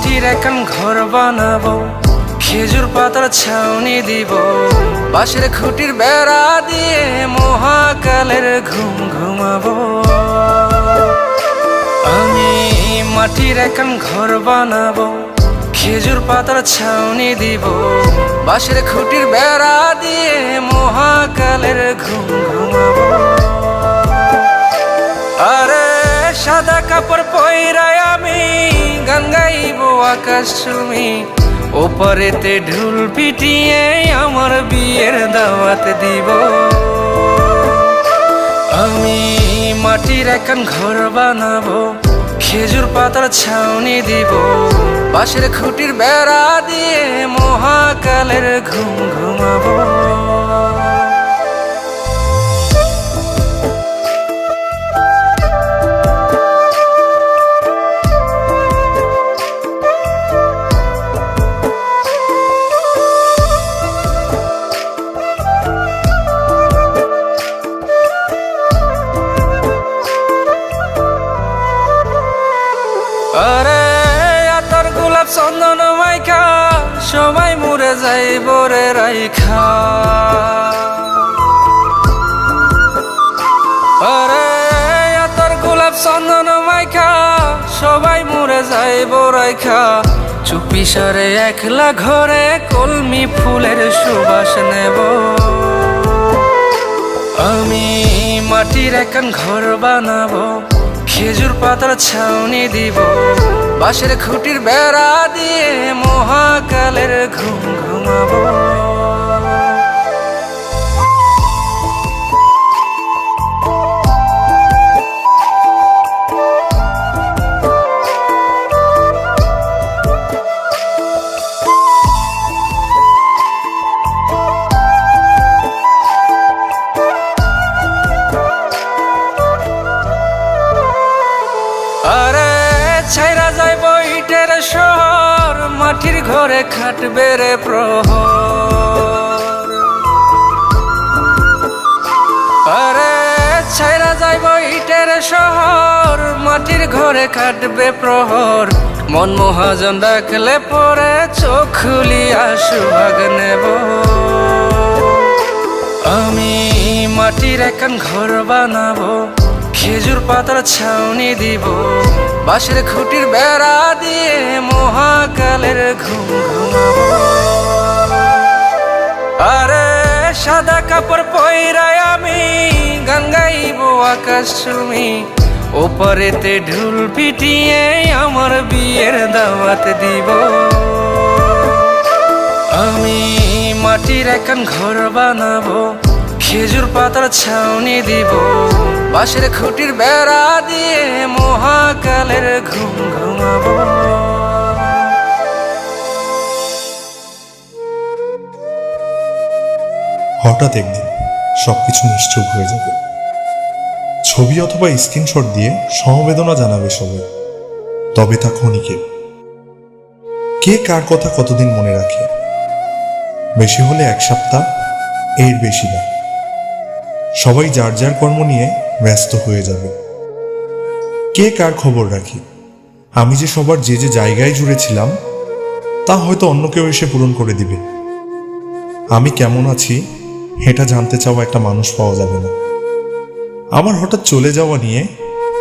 মাটির একখান ঘর বানাবো, খেজুর পাতার ছাউনি দিব, বাঁশের খুঁটির বেড়া দিয়ে মহাকালের ঘুম ঘুমাবো। আমি মাটির একখান ঘর বানাবো, খেজুর পাতার ছাউনি দিব, বাঁশের খুঁটির বেড়া দিয়ে মহাকালের ঘুম ঘুমাবো। আরে সাদা কাপড় পইরায় আমি গান গাইবো আকাশ চুমি, ওপারেতে ঢোল পিটিয়ে আমার বিয়ের দাওয়াত দিব। আমি মাটির একখান ঘর বানাবো, খেজুর পাতার ছাউনি দিব, বাঁশের খুঁটির বেড়া দিয়ে মহাকালের ঘুম ঘুমাবো। আরে আতর গোলাপ চন্দন মাইখা সবাই মরে যাইব রে রাইখা। আরে আতর গোলাপ চন্দন মাইখা সবাই মরে যাইব রাইখা, চুপি সারে একলা ঘরে কলমি ফুলের সুবাস নেব। আমি মাটির একখান ঘর বানাবো, খেজুর পাতার ছাউনি দিব, বাঁশের খুঁটির বেড়া দিয়ে মহাকালের ঘুম ঘুমাবো। আরে ছাইরা যাইব ইটের শহর, মাটির ঘরে খাটবে রে প্রহর। আরে ছাইরা যাইব ইটের শহর, মাটির ঘরে খাটবে প্রহর, মন মহাজন ডাকলে পরে চোখ খুলিয়া সুহাগ নেব। আমি মাটির একখান ঘর বানাবো, খেজুর পাতার ছাউনি দিব, বাঁশের খুঁটির বেড়া দিয়ে মহাকালের ঘুম ঘুমাবো। আরে সাদা কাপড় পইরায় আমি গান গাইবো আকাশ চুমি, ওপারেতে ঢোল পিটিয়ে আমার বিয়ের দাওয়াত দিব। আমি মাটির একখান ঘর বানাবো, খেজুর পাতার ছাউনি দিব, বাঁশের খুঁটির বেড়া দিয়ে মহাকালের ঘুম ঘুমাবো। হঠাৎ একদিন সবকিছু নিশ্চুপ হয়ে যাবে। ছবি অথবা স্ক্রিনশট দিয়ে সমবেদনা জানাবে সবাই, তবে তা ক্ষণিকের। কে কার কথা কতদিন মনে রাখে? বেশি হলে 1 সপ্তাহ, এর বেশি না। সবাই যার যার কর্ম নিয়ে ব্যস্ত হয়ে যাবে। কে কার খবর রাখি? আমি যে সবার যে যে জায়গায় জুড়েছিলাম তা হয়তো অন্য কেউ এসে পূরণ করে দিবে। আমি কেমন আছি এটা জানতে চাওয়া একটা মানুষ পাওয়া যাবে না। আমার হঠাৎ চলে যাওয়া নিয়ে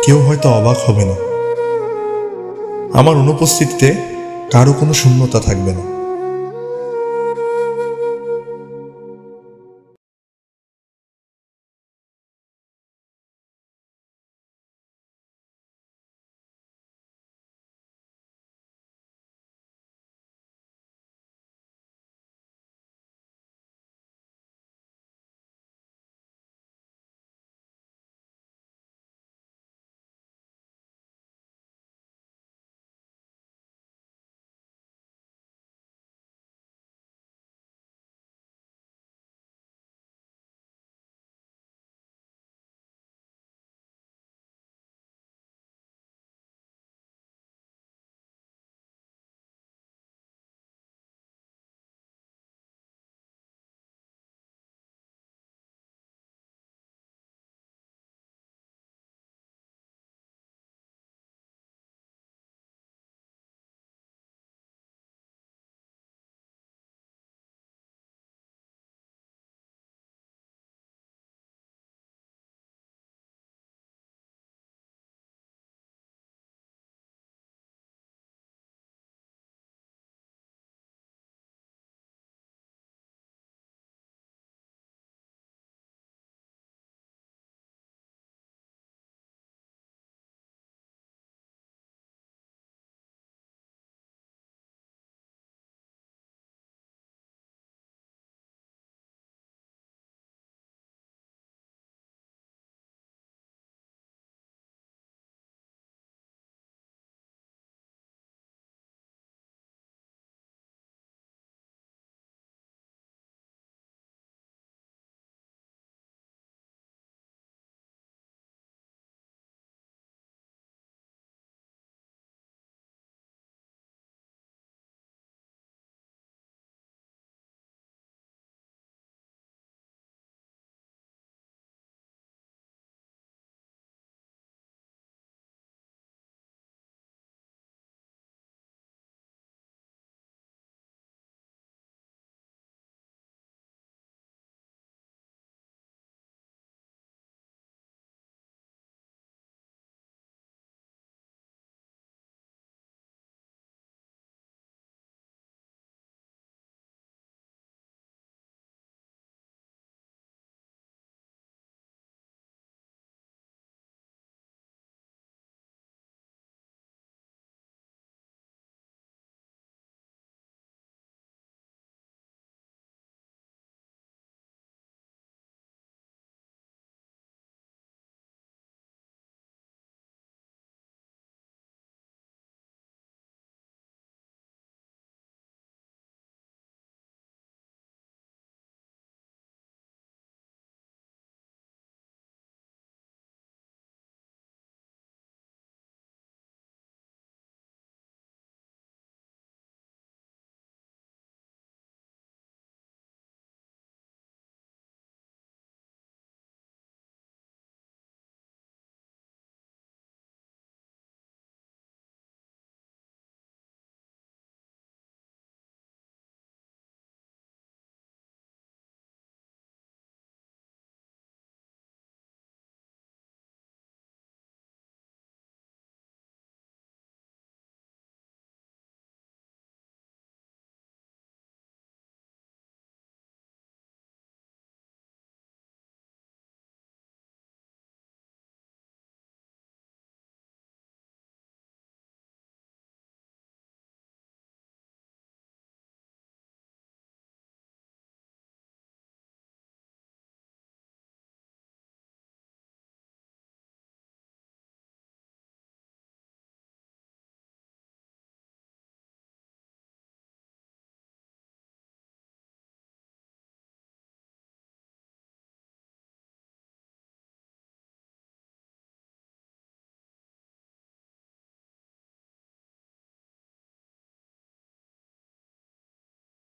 কেউ হয়তো অবাক হবে না। আমার অনুপস্থিতিতে কারো কোনো শূন্যতা থাকবে না।